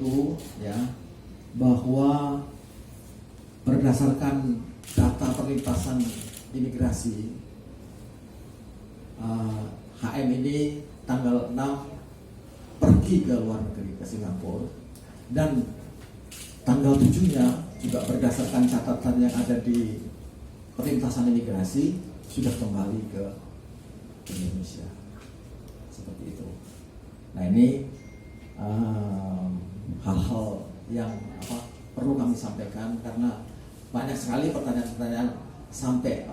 itu ya bahwa berdasarkan data perlintasan imigrasi HM ini tanggal 6 pergi ke luar negeri ke Singapura, dan tanggal 7-nya juga berdasarkan catatan yang ada di perlintasan imigrasi sudah kembali ke Indonesia. Seperti itu. Nah, ini hal-hal yang perlu kami sampaikan karena banyak sekali pertanyaan-pertanyaan sampai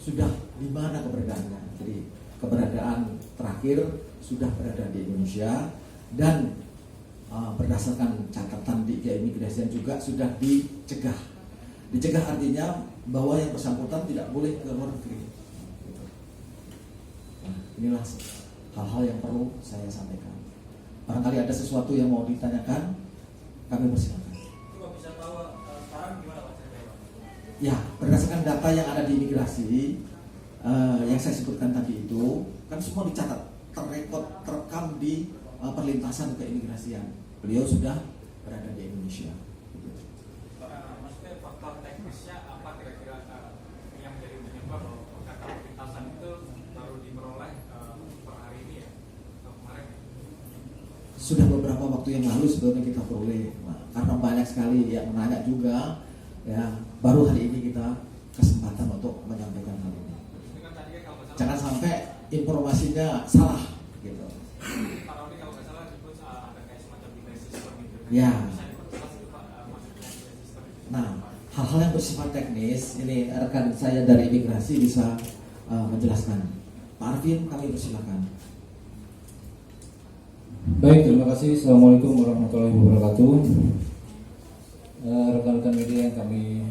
sudah di mana keberadaannya. Jadi keberadaan terakhir sudah berada di Indonesia, dan berdasarkan catatan di keimigrasian juga sudah dicegah. Dicegah artinya bahwa yang bersangkutan tidak boleh ke luar negeri. Nah, inilah hal-hal yang perlu saya sampaikan. Barangkali ada sesuatu yang mau ditanyakan, kami persilakan. Coba bisa tahu sekarang gimana Pak? Ya, berdasarkan data yang ada di imigrasi yang saya sebutkan tadi itu kan semua dicatat, terekam di perlintasan keimigrasian. Beliau sudah berada di Indonesia. Maksudnya faktor teknisnya apa kira-kira yang menjadi penyebab data perlintasan itu baru diperoleh per hari ini ya atau kemarin? Sudah beberapa waktu yang lalu sebelumnya kita peroleh, karena banyak sekali yang menanya juga, ya baru hari ini kita kesempatan untuk menyampaikan hal ini. Jangan sampai informasinya salah gitu. Pak Rodi kalau nggak salah disebut ada kayak semacam delay system gitu. Ya. Bisa diperjelas itu Pak maksudnya delay system itu? Nah, hal-hal yang bersifat teknis ini rekan saya dari imigrasi bisa menjelaskan. Pak Arvin, kami persilakan. Baik, terima kasih. Assalamualaikum warahmatullahi wabarakatuh. Rekan-rekan media yang kami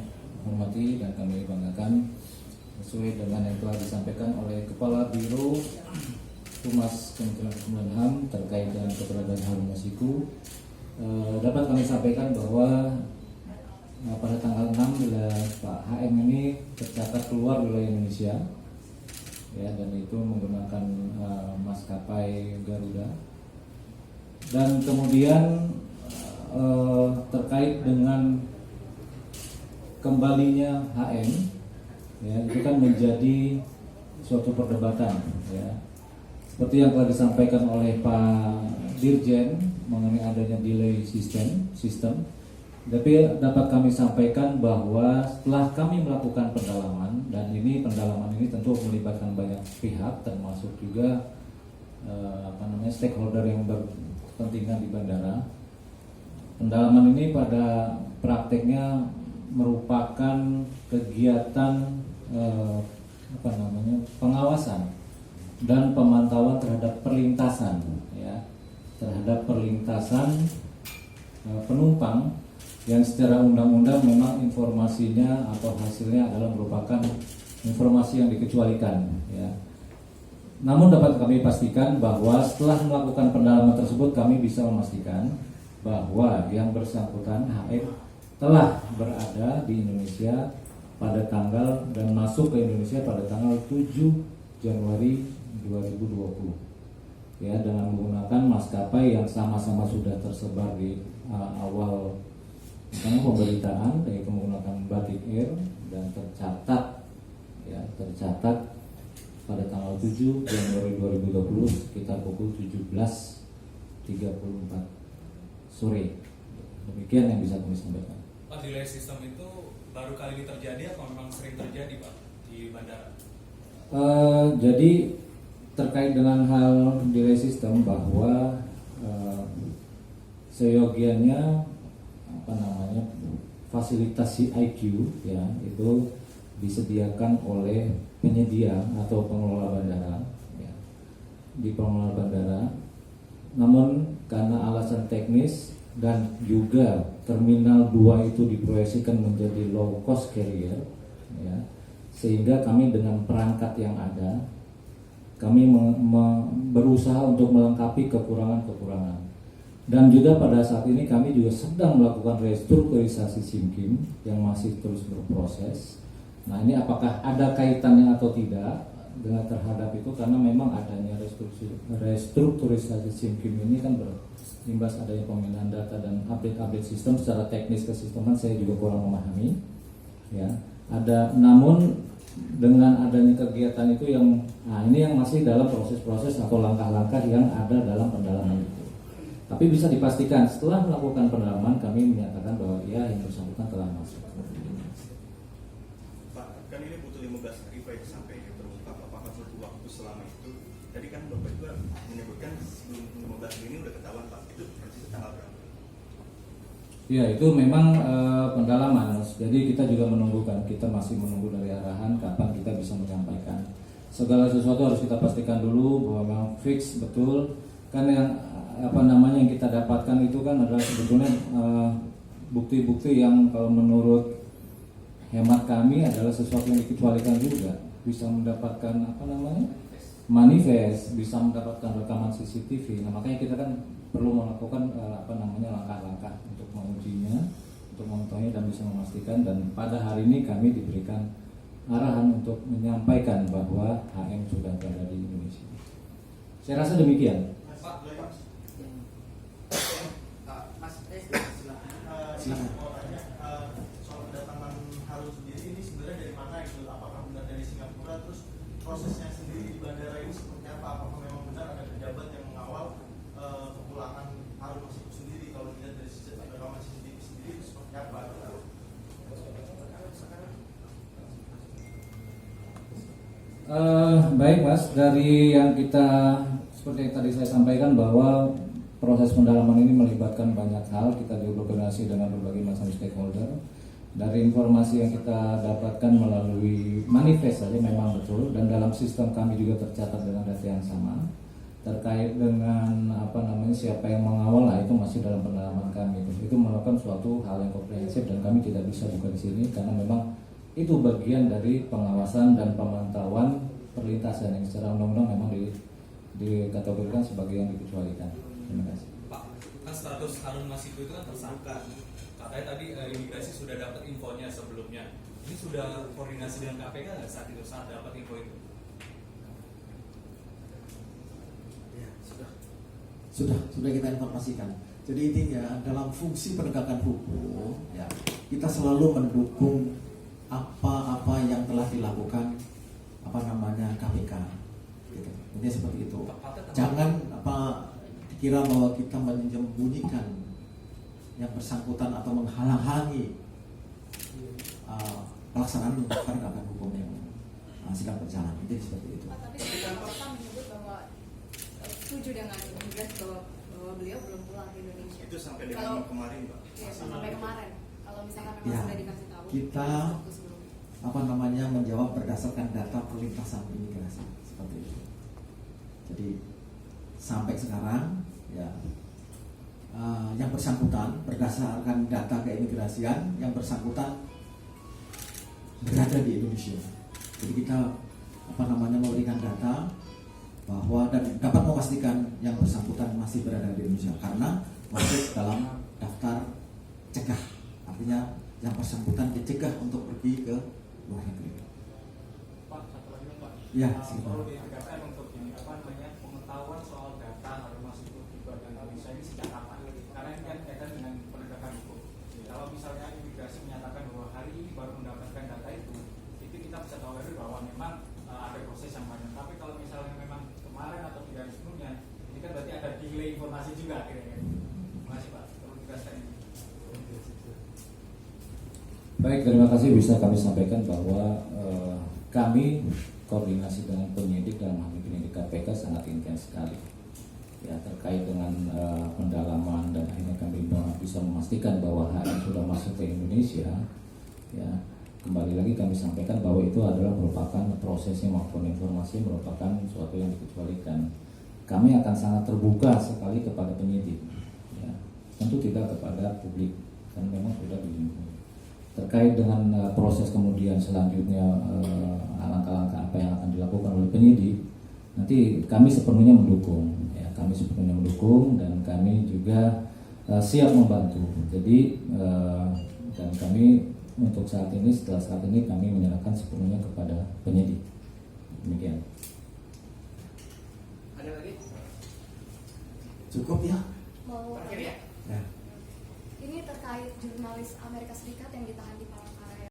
hormati dan kami banggakan, sesuai dengan yang telah disampaikan oleh Kepala Biro Humas Kementerian Hukum dan HAM terkait dengan keberadaan Harun Masiku, dapat kami sampaikan bahwa pada tanggal 6 bila Pak HM ini tercatat keluar wilayah Indonesia, ya, dan itu menggunakan maskapai Garuda, dan kemudian terkait dengan kembalinya HM, ya, itu kan menjadi suatu perdebatan, ya. Seperti yang telah disampaikan oleh Pak Dirjen mengenai adanya delay sistem. Tapi dapat kami sampaikan bahwa setelah kami melakukan pendalaman, dan pendalaman ini tentu melibatkan banyak pihak termasuk juga stakeholder yang berkepentingan di bandara. Pendalaman ini pada prakteknya merupakan kegiatan pengawasan dan pemantauan terhadap perlintasan, ya, terhadap perlintasan penumpang yang secara undang-undang memang informasinya atau hasilnya adalah merupakan informasi yang dikecualikan, ya. Namun dapat kami pastikan bahwa setelah melakukan pendalaman tersebut kami bisa memastikan bahwa yang bersangkutan HM telah berada di Indonesia pada tanggal dan masuk ke Indonesia pada tanggal 7 Januari 2020, ya, dengan menggunakan maskapai yang sama-sama sudah tersebar di awal pemberitaan, yaitu menggunakan Batik Air, dan tercatat pada tanggal 7 Januari 2020 sekitar pukul 17.34 sore. Demikian yang bisa kami sampaikan. Pak, delay system itu baru kali ini terjadi atau memang sering terjadi Pak di bandara? Jadi terkait dengan hal delay system, bahwa seyogianya fasilitas CIQ, ya, itu disediakan oleh penyedia atau pengelola bandara, ya, di pengelola bandara. Namun karena alasan teknis dan juga Terminal 2 itu diproyeksikan menjadi low cost carrier, ya, sehingga kami dengan perangkat yang ada, kami berusaha untuk melengkapi kekurangan-kekurangan. Dan juga pada saat ini kami juga sedang melakukan restrukturisasi SIMKIM yang masih terus berproses. Nah, ini apakah ada kaitannya atau tidak dengan terhadap itu karena memang adanya restrukturisasi SIM ini kan berimbas adanya pemindahan data dan update sistem. Secara teknis kesisteman saya juga kurang memahami, ya. Namun dengan adanya kegiatan itu ini yang masih dalam proses-proses atau langkah-langkah yang ada dalam pendalaman itu. Tapi bisa dipastikan setelah melakukan pendalaman kami menyatakan bahwa ya yang bersangkutan telah masuk. Pak, kan ini butuh 15 hari Pak itu sampai terungkap. Apakah butuh waktu selama itu? Tadi kan Bapak juga menyebutkan sebelum 15 hari ini udah ketahuan Pak. Itu persis tanggal berapa? Ya itu memang pendalaman, Mas. Jadi kita juga kita masih menunggu dari arahan kapan kita bisa menyampaikan. Segala sesuatu harus kita pastikan dulu bahwa memang fix betul. Kan yang yang kita dapatkan itu kan adalah sebetulnya bukti-bukti yang kalau menurut hemat kami adalah sesuatu yang dikecualikan juga. Bisa mendapatkan manifest, bisa mendapatkan rekaman CCTV. Nah makanya kita kan perlu melakukan langkah-langkah untuk mengujinya, untuk mengetahui dan bisa memastikan. Dan pada hari ini kami diberikan arahan untuk menyampaikan bahwa HM sudah berada di Indonesia. Saya rasa demikian. Silakan. Soal kedatangan Harun sendiri ini sebenarnya dari mana itu? Apakah benar dari Singapura? Terus prosesnya sendiri di bandara ini seperti apa? Apakah memang benar ada pejabat yang mengawal kepulangan Harun Masiku sendiri? Kalau dilihat dari rekaman CCTV sendiri itu seperti apa? Baik Mas, dari yang kita seperti yang tadi saya sampaikan bahwa proses pendalaman ini melibatkan banyak hal. Kita berkoordinasi dengan berbagai macam stakeholder. Dari informasi yang kita dapatkan melalui manifest saja memang betul, dan dalam sistem kami juga tercatat dengan data yang sama. Terkait dengan siapa yang mengawal, itu masih dalam pendalaman kami. Itu merupakan suatu hal yang komprehensif dan kami tidak bisa buka di sini karena memang itu bagian dari pengawasan dan pemantauan perlintasan yang secara undang-undang memang dikategorikan sebagai yang dikecualikan. Terima kasih. Pak, kan status Harun Masiku itu kan tersangka. Katanya tadi imigrasi sudah dapat infonya sebelumnya. Ini sudah koordinasi dengan KPK nggak saat dapat info itu? Ya, sudah kita informasikan. Jadi intinya dalam fungsi penegakan hukum, ya kita selalu mendukung apa yang telah dilakukan KPK. Gitu. Intinya seperti itu. Jangan dikira bahwa kita menyembunyikan yang bersangkutan atau menghalang-halangi pelaksanaan penegakan hukum yang sedang berjalan. Jadi seperti itu. Tapi Bapak menyebut bahwa setuju dengan imigrasi bahwa beliau belum pulang ke Indonesia. Itu sampai dengan kemarin Pak? Iya, sampai kemarin. Kalau misalkan memang sudah dikasih tahu. Kita menjawab berdasarkan data perlintasan imigrasi seperti itu. Jadi sampai sekarang ya yang bersangkutan berdasarkan data keimigrasian yang bersangkutan berada di Indonesia. Jadi kita memberikan data bahwa dan dapat memastikan yang bersangkutan masih berada di Indonesia karena masuk dalam daftar cegah. Artinya yang bersangkutan dicegah untuk pergi ke luar negeri. Pak, satu lagi Pak. Ya, perlu ditegaskan untuk pengetahuan soal data Harun Masiku di Badan Indonesia ini sejak kapan? Karena ini kan kaitan dengan penegakan hukum. Kalau misalnya imigrasi menyatakan bahwa hari ini baru mendapatkan data itu kita bisa tahu bahwa memang ada proses yang panjang. Tapi kalau misalnya memang kemarin atau 3 hari sebelumnya, ini kan berarti ada delay informasi juga akhirnya. Terima kasih Pak, perlu ditegaskan ini. Baik, terima kasih. Bisa kami sampaikan bahwa kami koordinasi dengan penyidik dalam hal penyidik KPK sangat intens sekali. Ya, terkait dengan pendalaman dan akhirnya kami bisa memastikan bahwa HM sudah masuk ke Indonesia. Ya, kembali lagi kami sampaikan bahwa itu adalah merupakan prosesnya maupun informasi merupakan sesuatu yang dikecualikan. Kami akan sangat terbuka sekali kepada penyidik. Ya, tentu tidak kepada publik karena memang sudah dilindungi. Terkait dengan proses kemudian selanjutnya langkah-langkah apa yang akan dilakukan oleh penyidik, nanti kami sepenuhnya mendukung, ya, kami sepenuhnya mendukung dan kami juga siap membantu. Jadi dan kami untuk setelah saat ini kami menyerahkan sepenuhnya kepada penyidik. Demikian. Ada lagi? Cukup ya. Mau Terakhir ya? Ya. ini terkait jurnalis Amerika Serikat yang ditahan di Palembang.